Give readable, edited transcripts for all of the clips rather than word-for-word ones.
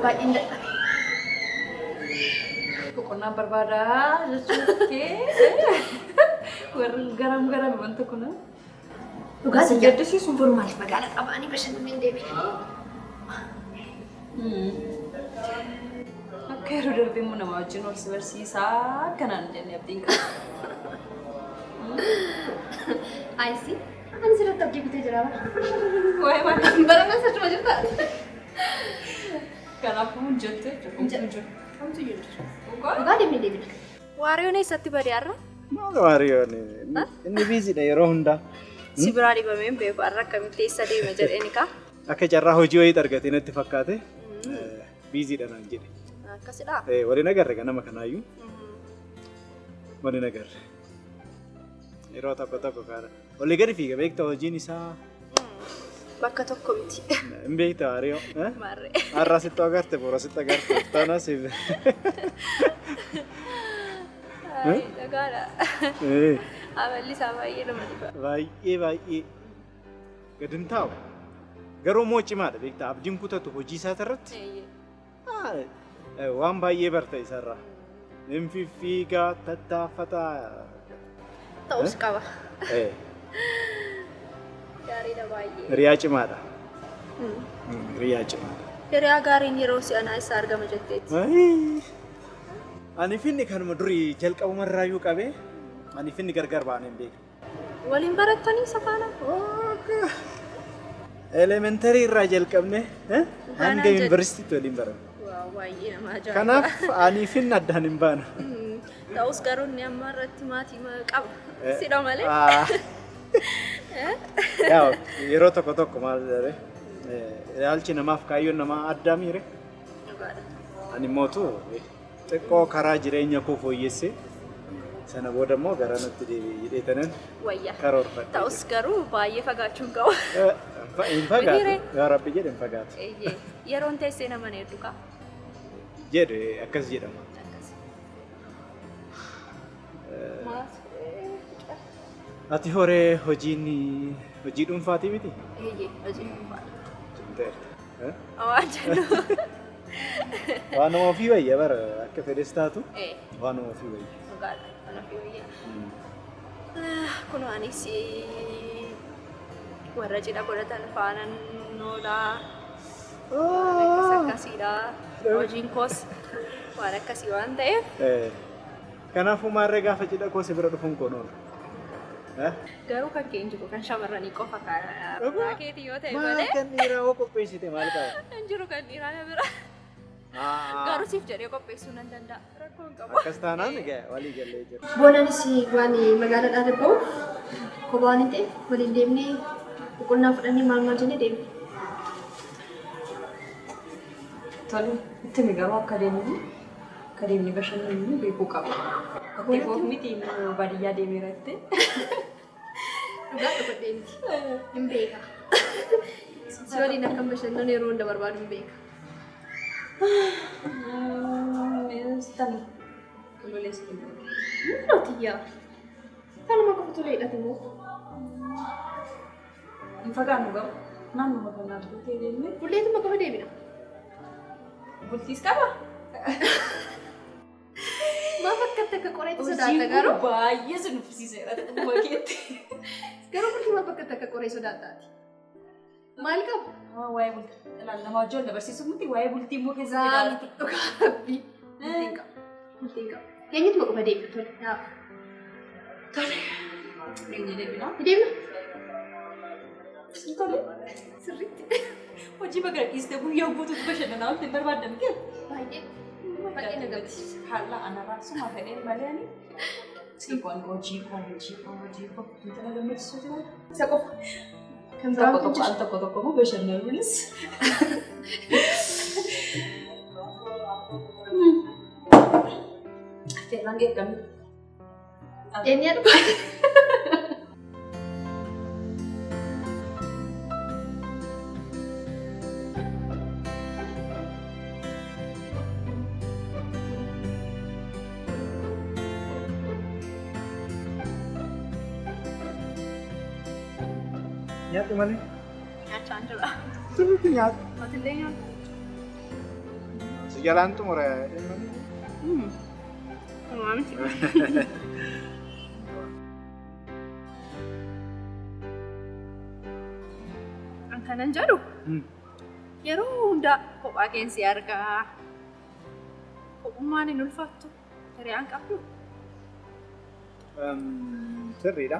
baay'een dadhabe. Boqonnaa barbaadaa jechuun warri garam wanta kuna. Dhugaatii gaddisiisuun boru maaliif magaalaa qabaanii bashannaneen deebiin. Akka yeroo darbee immoo nama wajjin ol si barsiisaa akkanaan jennee abdiin qaba. Ayisi, ani sirriitti abdii kutee jira bara. Waa'ee maal baranaa sachuma jirta? Kanaafuu jettu jechuudha. Kamtu jirtu? Dhugaa deemnee deebina. Waariyoon eessatti badee har'a? Maal waariyoon? Inni biiziidha yeroo hundaa. Si biraa dhibameen beeku har'a akkamitti eessa deeme jedheen kaa? Akka carraa hojii wayii argatee natti fakkaate biiziidha naan jedhe. Akkasidhaa? Waliin agarre ganama kanaayyuu. Waliin agarre. Yeroo tokko kaana. Olii gadi fiiga beektaa hojiin isaa. Bakka tokko miti. Hin beektaa waariyoo? Maarree. Har'a sitti agarte boora sitti agarte. Taana siif. Dhagaadha. Amalli isaa baay'ee nama dhiba. Baay'ee. Gadi hin taa'u. Garuu immoo cimaadha beektaa abdiin kutatu hojii isaa irratti. Waan baay'ee barta isarraa. Hin fiffiigaa tattaafataa. Ta'us qaba. Gaariidha baay'ee. Hiriyaa cimaadha. Hiriyaa cimaadha. Hiriyaa gaariin yeroo si'anaa isaa argama jetteetti. Ani finni kanuma durii jalqabumarraayyuu qabee ani finni gargar baaneen beeku. Waliin barattanii safaana? Elementarii irraa jalqabne hanga yuunivarsiitiitti waliin baranne. Baay'ee nama ajaa'iba. Kanaaf ani finni addaan hin baanu. Ta'us garuu inni amma irratti maatii qaba. Sidha malee. Yeroo tokko maal jedhee ilaalchi namaaf kaayyoon namaa addaa miire. Ani mootu xiqqoo karaa jireenya koo fooyyessee sana booda immoo gara natti deebi'ee jedheetanan karoorfadhe. Ta'us garuu baay'ee fagaachuun qaba. Hin fagaatu. Yaa Rabbi jedhe hin fagaatu. Yeroon teessee nama hedduu qaba. Jedhe akkas jedhama. Ati horee hojii dhuunfaatii miti? Hojii dhuunfaadha. Waan jennu. Waan nama ofii wayya bara akka fedhes taatu waan nama ofii wayya. Dhugaadha waan ofii wayya. Kun anis warra cidha godhatan faana noolaa. Akkasiidha. Hojiin koos waan akkasii waan ta'eef. Kanaafuu maarree gaafa cidha koo si bira dhufuun koo noola. Garuu kan kee hin jiru kan shamarranii qofa kan keetii yoo ta'e malee. Maal kan dhiiraa hoo qopheessite maal qaba? Hin jiru kan dhiiraa na bira. Garuu siif jedhee qopheessuu nan danda'a. Rakkoon qabu. Akkas taanaan walii gallee jiru. Boonanis waan magaalaadhaa dabba'u kophaa waan hin ta'eef waliin deemnee boqonnaa fudhannee maal jennee deemne. Tole itti migaruu akka deemni bashannanuu beekuu qaba. Kottee koof miti baadiyyaa deemeeratti. Dhugaa tokko deemti. Hin beeka. Si waliin akka bashannanu yeroo hunda barbaadu hin beeka. Meeshaan lolees hin beeku. Nootiyyaa. Kanuma qofa tolee hidhate moo? Hin fagaannu gahu. Naannuma kanaa bultee deemne. Bulleetuma qaba deemina. Bultiis qaba. Maaf akkatti akka qoreetti sodaata garuu? Baay'ee si nuffisiiseera dhuguma keetti. Garuu bultii maaf akkatti akka qoree sodaataati? Maal qabu? Waa'ee bultii. Nama wajjin dabarsiisuuf miti waa'ee bultii immoo keessa jiraatu. Dhugaa rabbii. Bultiin qaba. Eenyutu maquma deemna tole. Tole. Eenyu deemna? Deemna. Tole. Sirriitti. Hojii baga dhiistee guyyaa guutuutti bashannanaa oltiin barbaadamte. Baay'ee. Baay'ee nagabsiisa. Haala anarraa suma fedheen malee ani. Siikon hojii koo. Intala gammachiisuu jira. Isa qofa. Kan biraan tokko immoo bashannanuunis. Affeerraan geeddamu. Eenyaa dhufa. Nyaata malee? Nyaachaan jira. Sirriitti nyaata. Matillee nyaata. jalaan xumura. An kanan jedhu yeroo hunda kophaa keensi argaa. Kophummaan hin ulfaattu. Hiriyaan qabdu. Sirriidha.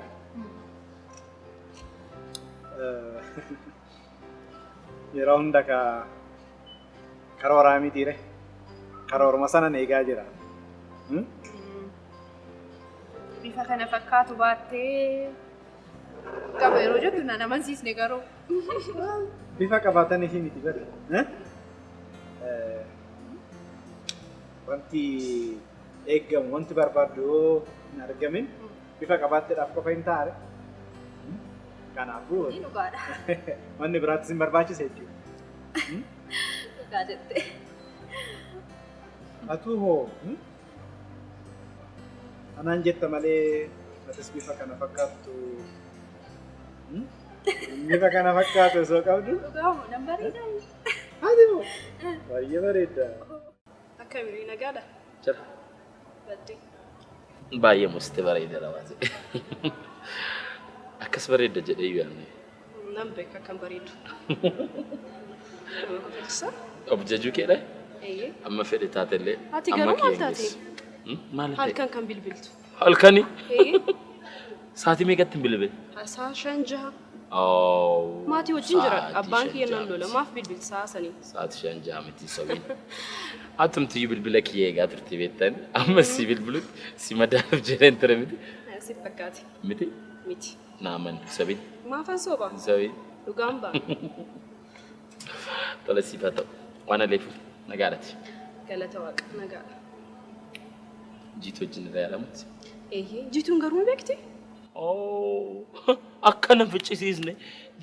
Yeroo hunda karooraa mitiire. Karooruma sana eegaa jira. Bifa kana fakkaatu baattee qaba yeroo jettu na amansiisne garuu. Bifa qabaatan ishii miti bari. Wanti eeggamu wanti barbaaddu yoo hin argamin bifa qabaatteedhaaf qofa hin taane. Kanaafuu Ni dhugaadha. wanni biraattis hin barbaachise jechuudha. Dhugaa jettee. Atuu hoo anaan jetta malee atis bifa kana fakkaattu bifa kana fakkaatu osoo qabdu. Dhugaamu nan bareeda. Ati moo baay'ee bareeda. Akkamiin nagaadha? Jira. Baddee. Baay'ee musti bareeda Wase. Akkas bareeda jedhee yaadne. Nan beeka akkam bareedu. Of jajuu keedha? Eeyyee. Amma fedhe taatellee. Ati garuu maal taate? Maal ta'e? Halkan kan bilbiltu. Halkani? Eeyyee. Sa'aatii meeqatti hin bilbile? Saa 5 Oh. maatii wajjin jira. Abbaan kiyya nan lola. Maaf bilbil sa'aasanii? Sa'aatii 5 miti sobiin. Atumtiyyuu bilbila kiyya eegaa turte beektan. Amma si bilbilutti si madaaluuf jedheen ture miti. Si fakkaate. Miti? Miti. Naaman sobiin. Maafan soba? Sobiin. Dhugaan ba'a. Tola siif haa ta'u. Waan aleefu nagaadhaati. Galata waaqa nagaadha. Jiitu wajjin irraa yaalamutti. Eeyyee. Jiituun garuu beekti? Oh. Akkana ficcisiisne.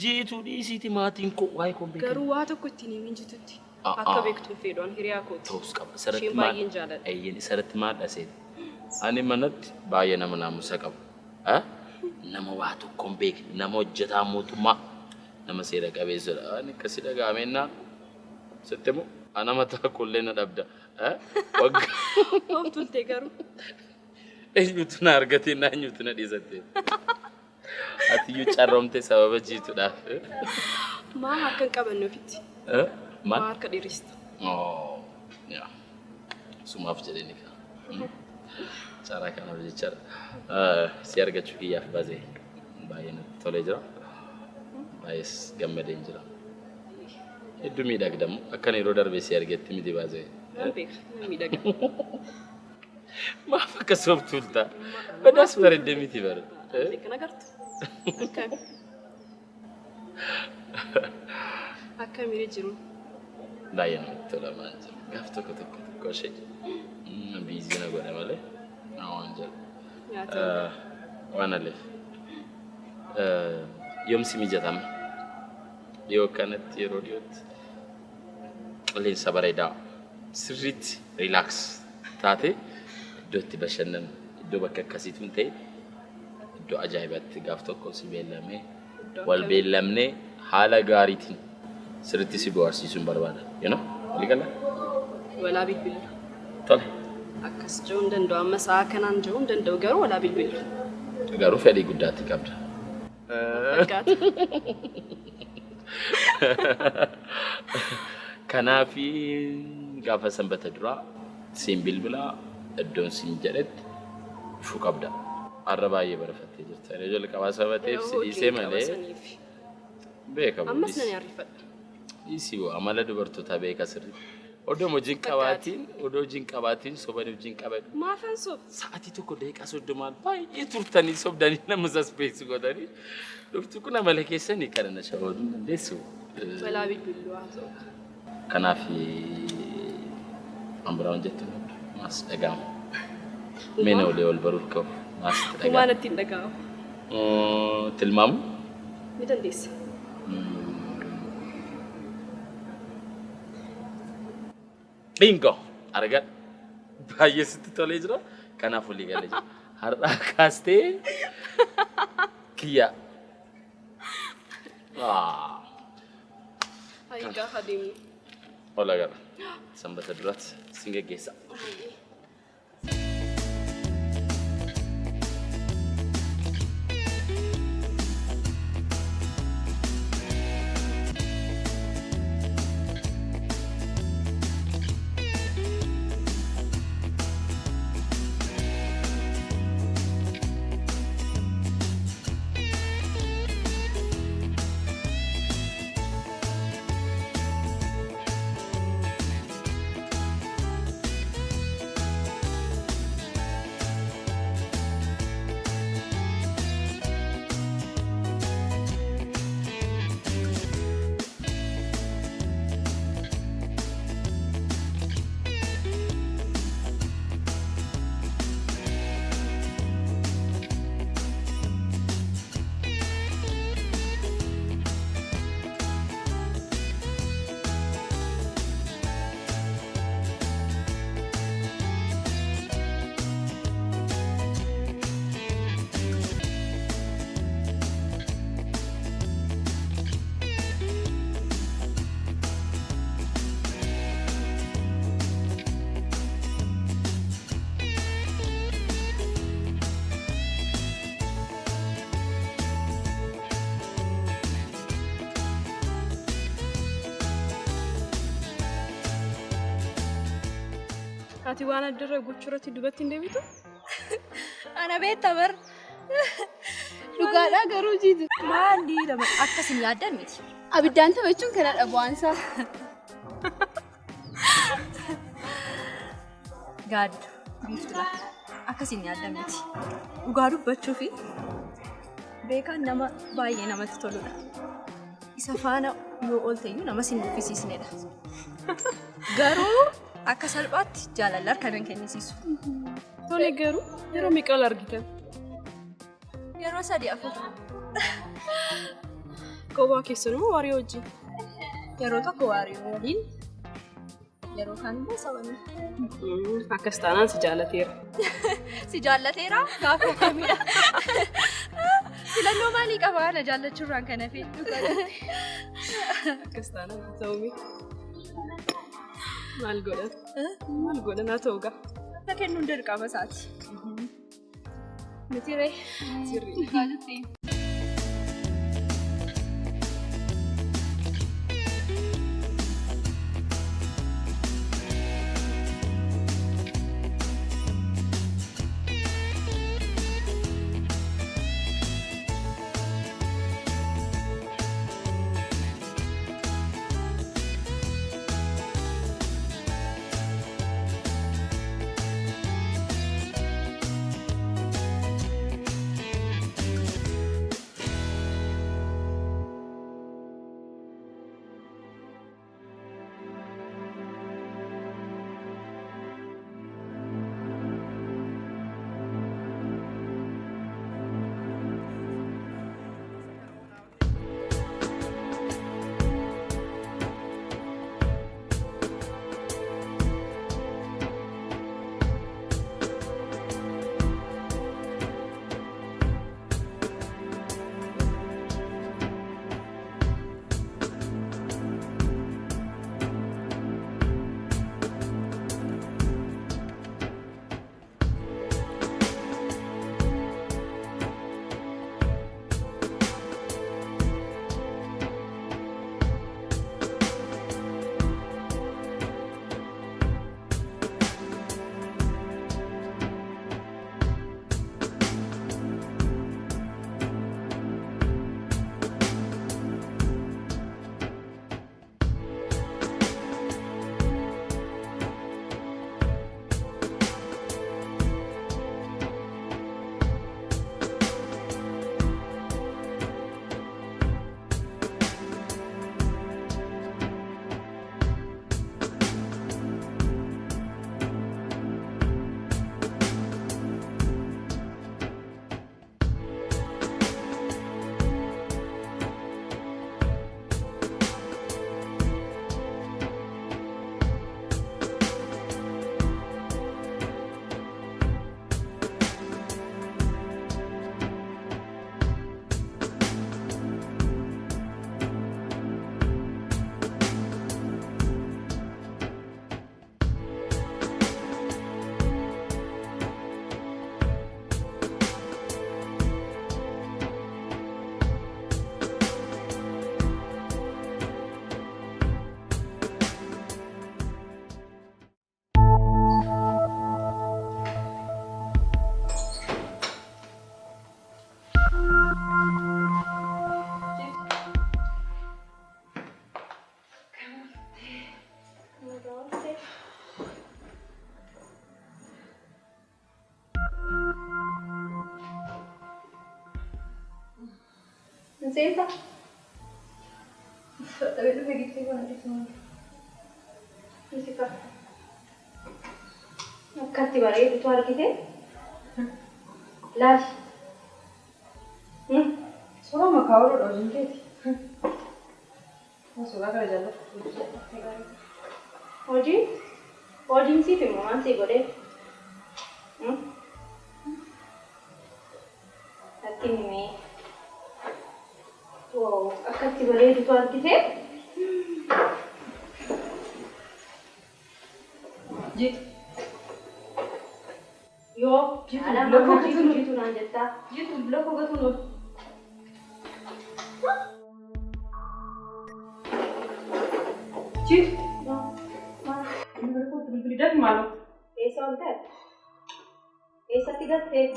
Jiituu dhiisiiti maatiin koo waa'ee koo beekan. Garuu waa tokko ittiin himin jitutti. Akka beektuun fedhuun hiriyaa kooti. Ta'us qaba. Isheen baay'een jaalladha. Eeyyeen isarratti maal dhasee? Ani manatti baay'ee nama naamusa qabu. Nama waa tokko hin beekne, nama hojjetaa mootummaa, nama seera qabeessadha. Ani akkasii dhaga'ameenyaa sitti immoo ana mataa kullee na dhabda. Of tultee garuu. Eenyutu na argatee na eenyutu na dhiisattee? Atiyyuu carroomtee sababa jiituudhaaf. Maa akka hin qabanne ofitti. Maal? Maa harka dheerista. Sumaaf jedhee ni ka'a. Cara kanaaf jechaadha. Si argachuu kiyyaaf baasee baay'ee natti tolee jira. Baay'ees gammadee jira. Hedduu miidhagdamu akkana yeroo darbee si argetti miti baasee. Nan beeka miidhaga. Maaf akka sooftuulta? Badaas bareeddee miti bara. Beeka nagartu. Akkami. Akkamiin jiru. Baay'ee namatti tola maan jiru. Gaaf tokko ishee biizii na godhe malee. Waan jedhu. Waan aleef. Yoomsi mijatame. Dhiyoo kanatti yeroo dhiyootti qilleensa bareedaa sirriitti riilaaks taate iddoo itti bashannanu iddoo bakka akkasiitu ta'e iddoo ajaa'ibaatti gaaf tokko si beellamee wal beellamnee haala gaariitiin sirriitti si bohaarsiisuun barbaada. Walii gala? Walaa bilbilu. Tole. Akkas jedhuu hin danda'u. Amma sa'a kanaan jedhuu hin danda'u garuu walaa bilbilu. Garuu fedhii guddaatti qabda. Fakkaata. Kanaafi gaafa sanbata duraa siin bilbilaa iddoon siin jedhetti dhufuu qabda. Har'a baay'ee barafattee jirta. Yeroo jalqabaa sabateef si dhiisee malee beekamu. Ammas nan yaarrifadha. Dhiisii amala dubartootaa beeka sirrii. Odoo hojiin qabaatiin sobanii hojiin qabadhu. Maafan sob? Sa'aatii tokko daqiiqaa 30 baay'ee turtanii sobdanii nama saspeessi godhanii dhuftu kun amala keessanii kana na shawaduu dandeessu. Walaa bilbilu haa ta'u. Kanaaf ambiraan jettu maas dhaga'ama. Meena olee ol baruuf qabu maas dhaga'ama. Waan ittiin dhaga'amu. Tilmaamu? Ni dandeessa. Bingo! Argan baay'ee sitti tolee jira. Kanaaf olii galee jira. Har'aa kaastee kiyya. Ayi gaafa deemu. Ola gara. Sanbata duraatti sin geggeessa. Ati waan addaraguutti irratti dubatti hin deebitu? Ana beekta bar. Dhugaadhaa garuu jiitu. Maali lama akkasin yaaddan miti. Abiddaan taphachuun kana dhabu'aansaa. Gaaddu biiftudha. Akkasin yaaddan miti. Dhugaa dubbachuu fi beekaan nama baay'ee namatti toludha. Isa faana yoo oolteyyuu nama sin nuffisiisnedha. Garuu akka salphaatti jaalala harkaan kennisiisu. Tole garuu yeroo meeqa argitan? Yeroo 3-4. Kophaa keessan moo waarii wajjin? Yeroo tokko waarii waliin. Yeroo kaan immoo sabani. Akkas taanaan si jaalateera. Si jaalateera? Gaafa kamidha? Filannoo maalii qaba na jaallachuurraan kana fedhu? Akkas taanaan ta'uumi. Maal godhan? Maal godhan haa ta'u gaa? Akka kennuun dirqama isaati. Miti ree? Sirrii. Senta. Tapi tu begitu kan itu semua. Mesti kah? Kati barai itu hari kita. Lash. Soalnya makau orang orang jadi. Masuklah kerja jalan. Oji sih pemanah sih boleh. Hati ni. Wow, akan si barai itu hari kita. Ji. Yo, Alamrew itu nanti tak. Itu blok apa tu? Ji. Beli dah malu. Esa ada. Esa tidak sih.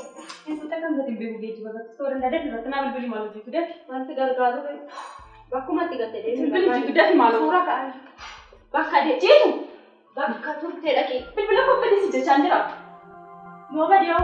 Esa tak kan berarti beli beli juga. Orang ada tu ratna beli malu juga deh. Nanti gara-gara tu, baku mati kata deh. Beli juga deh malu. Surah kan. Bak ada cium. Bak tu tidak lagi. Beli apa sih chandra? Mau apa dia?